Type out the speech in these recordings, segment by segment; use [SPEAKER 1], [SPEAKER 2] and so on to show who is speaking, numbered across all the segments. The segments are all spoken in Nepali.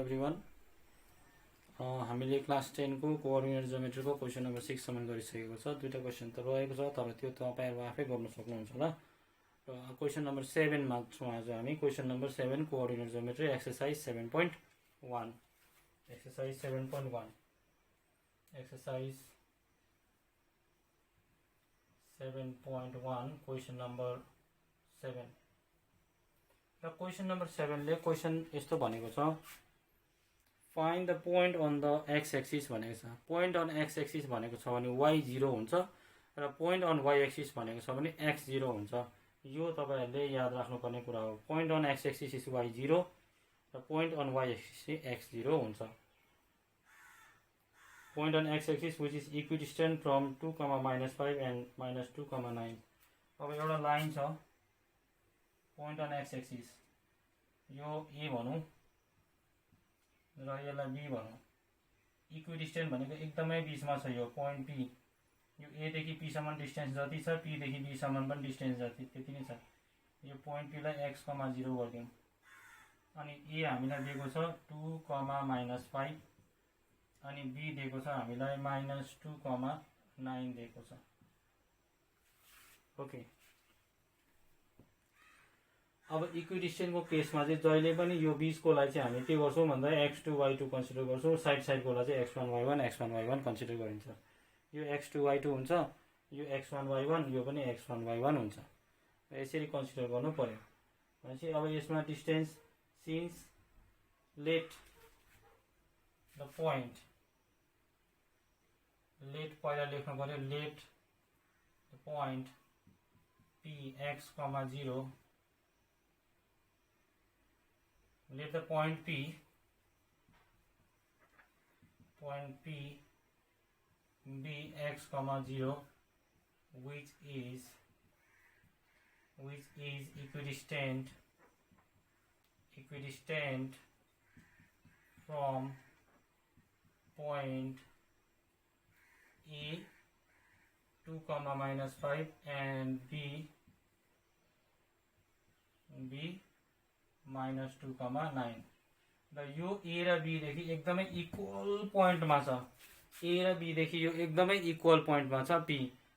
[SPEAKER 1] एभ्रिवान हामीले क्लास 10 को कोअर्डिनेट ज्योमेट्री को क्वेशन नम्बर 6 सम्म गरिसकेको छ। दुईटा क्वेशन त रहेको छ तर त्यो तपाईहरु आफै गर्न सक्नुहुन्छ ल। र क्वेशन नम्बर 7 मा छौं आज हामी। Question number 7 coordinate geometry exercise 7.1 exercise 7.1 exercise 7.1 question number 7 र क्वेशन नम्बर 7 ले क्वेशन यस्तो भनेको छ, find the point on the x axis भनेको छ। पोइन्ट अन एक्स एक्सिस भनेको छ भने y 0 हुन्छ र पोइन्ट अन y एक्सिस भनेको छ भने x 0 हुन्छ। यो तपाईहरुले याद राख्नुपर्ने कुरा हो। Point on x axis is y 0 र point on y axis x 0 हुन्छ। Point on x axis which is equidistant from 2, -5 and -2, 9। अब एउटा लाइन छ पोइन्ट अन x एक्सिस, यो a भनौं र यसलाई b भनौं। इक्विडिस्टेन्ट भनेको एकदमै बीचमा छ यो पोइन्ट p। यो a देखि p सम्म डिस्टेन्स जति छ p देखि b सम्म पनि डिस्टेन्स जति त्यति नै छ। यो पोइन्ट p लाई x, 0 गर्दियौं अनि a हामीलाई दिएको छ 2, -5 अनि b दिएको छ हामीलाई -2, 9 दिएको छ। ओके, अब इक्विडिस्टेन्ट को केसमा चाहिँ जहिले पनि यो बीचकोलाई चाहिँ हामी के गर्छौं भन्दा x2 y2 कन्सिडर गर्छौं। साइड साइडकोलाई चाहिँ x1 y1 कन्सिडर गरिन्छ। यो x2 y2 हुन्छ, यो x1 y1, यो पनि x1 y1 हुन्छ। यसरी कन्सिडर गर्नु पर्यो। भनेपछि अब यसमा distance since let the point, let पहिला लेख्नु पर्यो। Let the point p x, 0, let the point p be x, 0 which is equidistant from point a 2, -5 and b -2, 9। र यो a र b देखि एकदमै इक्वल पोइन्टमा छ। a र b देखि यो एकदमै इक्वल पोइन्टमा छ p।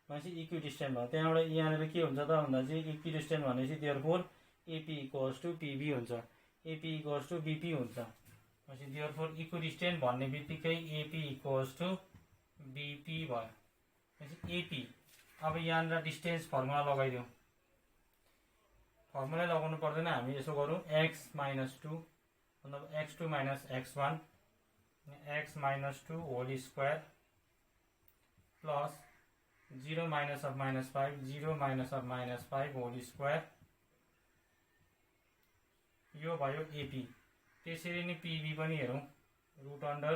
[SPEAKER 1] भनेपछि इक्विडिस्टेन्ट भयो। त्यहाँबाट यहाँनिर के हुन्छ त भन्दा चाहिँ इक्विडिस्टेन्ट भनेपछि देयरफोर ap = pb हुन्छ, ap = bp हुन्छ। भनेपछि देयरफोर इक्विडिस्टेन्ट भन्ने बित्तिकै ap = bp भयो। भनेपछि ap। अब यहाँनिर डिस्टेन्स फर्मुला लगाइदियौं। फर्मुला लगाउनु पर्दैन, हामी यसो गरौँ x - 2 मतलब x2 - x1 x - 2 whole square plus 0 - (-5) 0 - (-5) whole square, यो भयो AP। त्यसरी नै PB पनि हेरौं। Root under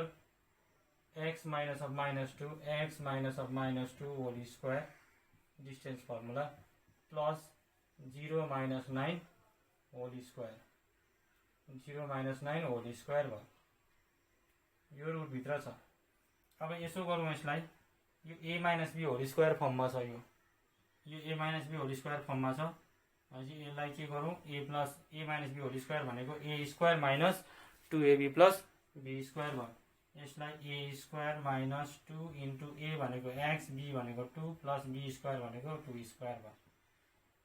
[SPEAKER 1] x - (-2) x - (-2) whole square distance formula plus 0 - 9 whole square, 0 - 9 whole square भयो। यो रुट भित्र छ। अब यसो गरौँ यसलाई, यो a - b होल स्क्वायर फर्ममा छ। यो a - b होल स्क्वायर फर्ममा छ। भनेपछि यसलाई के गरौँ, a - b होल स्क्वायर भनेको a square minus 2ab plus b square भयो। यसलाई a square minus 2 into a भनेको x, b भनेको 2 प्लस b स्क्वायर भनेको 2 स्क्वायर भयो।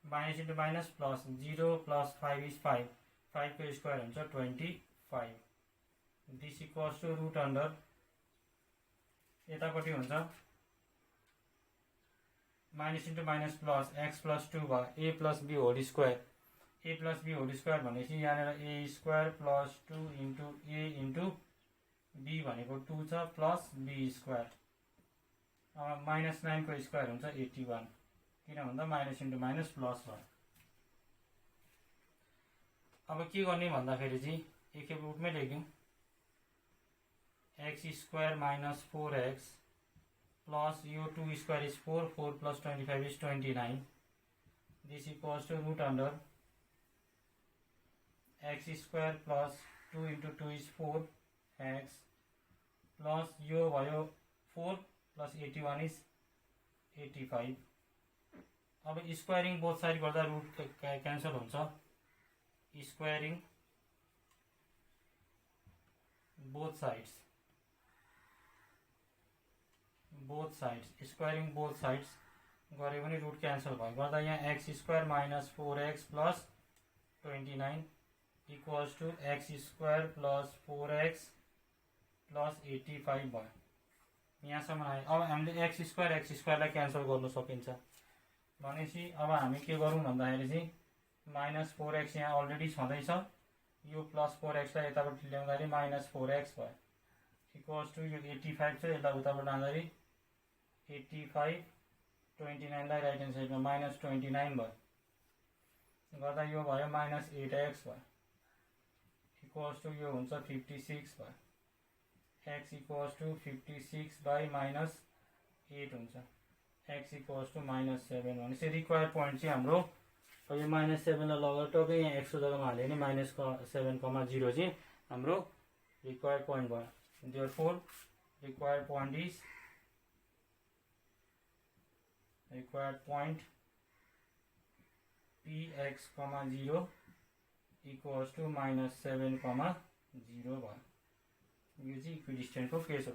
[SPEAKER 1] Minus into minus plus 0 plus 5 is 5, 5 को स्क्वायर हुन्छ 25। This equals to root under यतापट्टि हुन्छ minus into minus plus x plus 2 भयो, a plus b whole square. a plus b whole square भनेपछि यहाँनिर a square plus 2 into a into b भनेको 2 छ प्लस b स्क्वायर। -9 को स्क्वायर हुन्छ 81, किन भन्दा माइनस इन्टु माइनस प्लस भयो। अब के गर्ने भन्दाखेरि चाहिँ एकखेप रुटमै लेख्यौं। x square minus 4x plus यो 2 square is 4, 4 plus 25 is 29। This equals to root under x square plus 2 into 2 is 4x plus यो भयो 4 प्लस 81 इज 85। अब स्क्वायरिङ बोथ साइड गर्दा रुट क्यान्सल हुन्छ। Squaring both sides squaring both sides गरे पनि रुट क्यान्सल भयो गर्दा यहाँ x square minus 4x plus 29 equals two x square plus 4x plus 85 भयो यहाँसम्म आयो। अब हामीले एक्स स्क्वायरलाई क्यान्सल गर्नु सकिन्छ भनेपछि अब हामी के गरौँ भन्दाखेरि चाहिँ माइनस 4x यहाँ अलरेडी छँदैछ यो प्लस 4x लाई यताबाट ल्याउँदाखेरि माइनस 4x भयो इक्वल्स टू यो 85 छ यसलाई उताबाट लाँदाखेरि 85 29 लाई राइट ह्यान्ड साइडमा माइनस 29 भयो गर्दा यो भयो माइनस 8x भयो इक्वल्स टू यो हुन्छ 56 भयो x equals to 56 by minus 8 हुन्छ x इक्वल्स टू माइनस 7 भनेपछि रिक्वायर पोइन्ट चाहिँ हाम्रो यो माइनस 7 लाई लगेर टक्कै यहाँ x को जग्गामा हाल्यो भने माइनस 7,0 चाहिँ हाम्रो रिक्वायर पोइन्ट भयो। Therefore require point px, 0 equals to minus 7,0 भयो। यो चाहिँ इक्विडिस्टेन्ट को केस हो।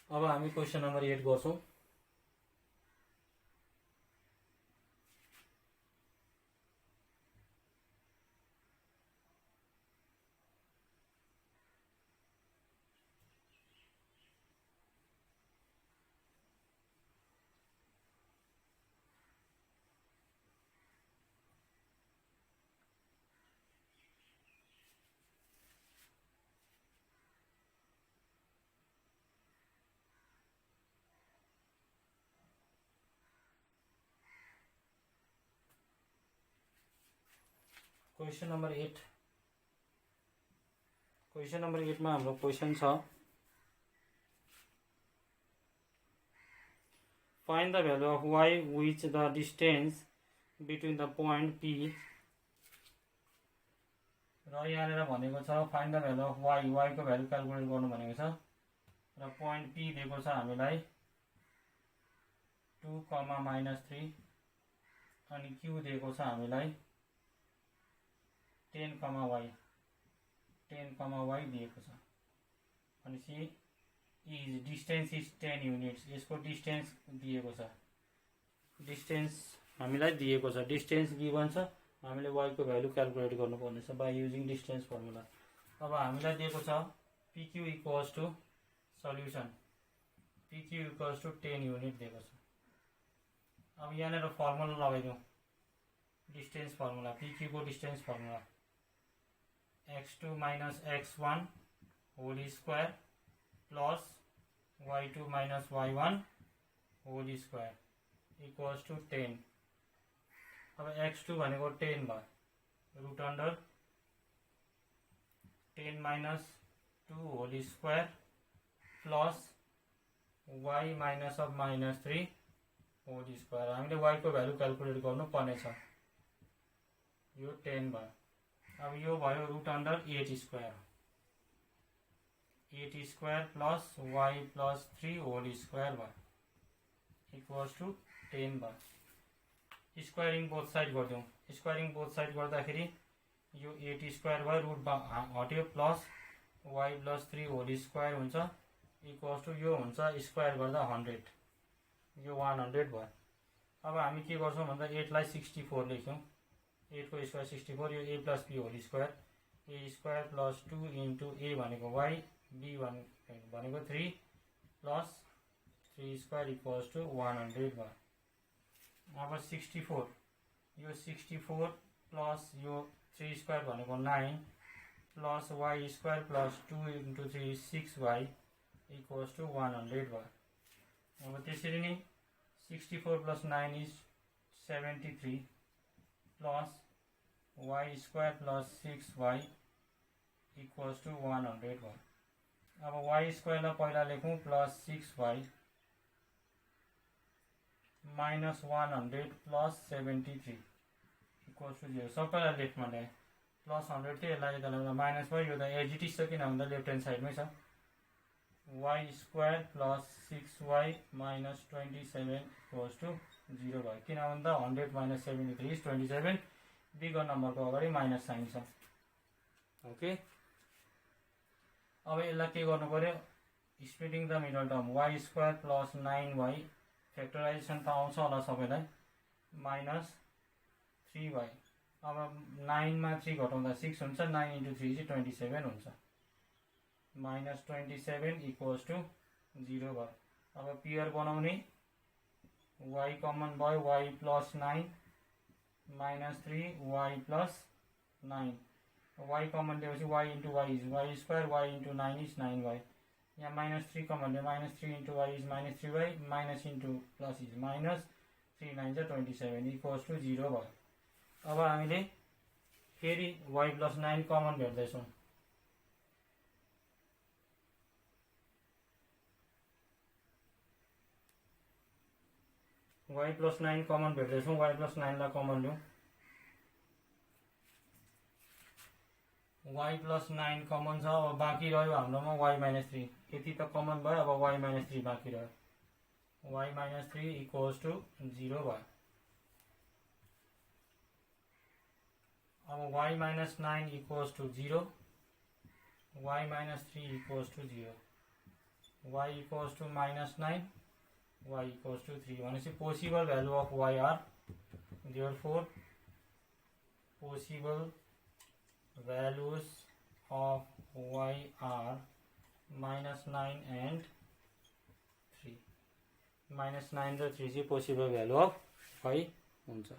[SPEAKER 1] अब हामी क्वेशन नंबर 8 गर्छौं। क्वेश्चन नंबर 8 में हाम्रो क्वेश्चन छ find the value of y which the distance between the point p र यहाँनिर भनेको छ find the value of y को भ्यालु क्याल्कुलेट गर्नु भनेको छ र पोइन्ट p दिएको छ हामीलाई 2, -3 अनि q दिएको छ हामीलाई 10, y दिएको छ भनेपछि इज डिस्टेन्स इज 10 युनिट्स यसको डिस्टेन्स दिएको छ डिस्टेन्स गिभन छ हामीले y को भ्यालु क्याल्कुलेट गर्नुपर्ने छ बाइ युजिङ डिस्टेन्स फर्मुला। अब हामीलाई दिएको छ pq equals to solution pq equals to 10 unit दिएको छ। अब यहाँनिर फर्मुला लगाइदिउँ डिस्टेन्स फर्मुला pq को distance formula x2 minus x1 whole square plus y2 minus y1 whole square equals to 10। अब x2 भनेको 10 भयो root under 10 minus 2 whole square plus y minus of minus 3 whole square। हामीले y को भ्यालु क्याल्कुलेट गर्नु पर्ने छ यो 10 भयो। अब यो भयो root under 8 square plus y plus 3 whole square भयो इक्वल्स टू 10 भयो। स्क्वायरिङ बोथ साइड गरिदिउँ स्क्वायरिङ बोथ साइड गर्दाखेरि यो 8 स्क्वायर भयो रुट हट्यो plus y plus 3 whole square हुन्छ इक्वल्स टू यो हुन्छ स्क्वायर गर्दा 100 यो 100 भयो। अब हामी के गर्छौं भन्दा 8 लाई 64 लेख्छौं 8 को स्क्वायर 64 यो a plus b whole square a square plus 2 into a भनेको y b भनेको 3 प्लस 3 स्क्वायर इक्वल्स टू 100 भयो। अब 64 यो 64 प्लस यो 3 स्क्वायर भनेको 9 plus y square plus 2 into 3 6y equals to 100 भयो। अब त्यसरी नै 64 plus 9 is 73 plus y square plus 6y equals to 100 भयो। अब y स्क्वायर लाई पहिला लेखौं plus 6y minus 100 plus 73 equals to 0 सबैलाई लेफ्टमा ल्याए प्लस 100 थियो यसलाई यता ल्याउँदा माइनस भयो यो त एज इट इज छ किन भन्दा लेफ्ट ह्यान्ड साइडमै छ y square plus 6y minus 27 equals to 0 भयो किन भन्दा 100 माइनस 73 इज 27 बिगर नम्बरको अगाडि माइनस साइन छ ओके अब यसलाई के गर्नु पर्यो splitting the middle term y square plus 9y factorization त आउँछ होला सबैलाई -3y अब 9 मा 3 घटाउँदा 6 हुन्छ 9 × 3 चाहिँ 27 हुन्छ -27 इक्वल्स टु 0 भयो अब पेयर बनाउने y कमन भयो y plus 9 -3y plus 9 y common लिएपछि y × y is y square y × 9 is 9y यहाँ -3 कमन लियो -3 × y is -3y minus into plus is minus 3 9 27 equals to 0 भयो अब हामीले फेरि y प्लस 9 कमन भेट्दैछौँ y प्लस 9 कमन भेट्दैछौँ y प्लस 9 लाई कमन लिउँ y प्लस 9 कमन छ अब बाँकी रह्यो हाम्रोमा y माइनस 3 यति त कमन भयो अब y माइनस 3 बाँकी रह्यो y माइनस 3 इक्वल्स टु 0 भयो अब y minus 9 equals to 0 y minus 3 equals to 0 y equals to -9 y equals to 3 भनेपछि possible value of y are therefore possible values of y are -9 and 3 -9 र 3 चाहिँ possible value of y हुन्छ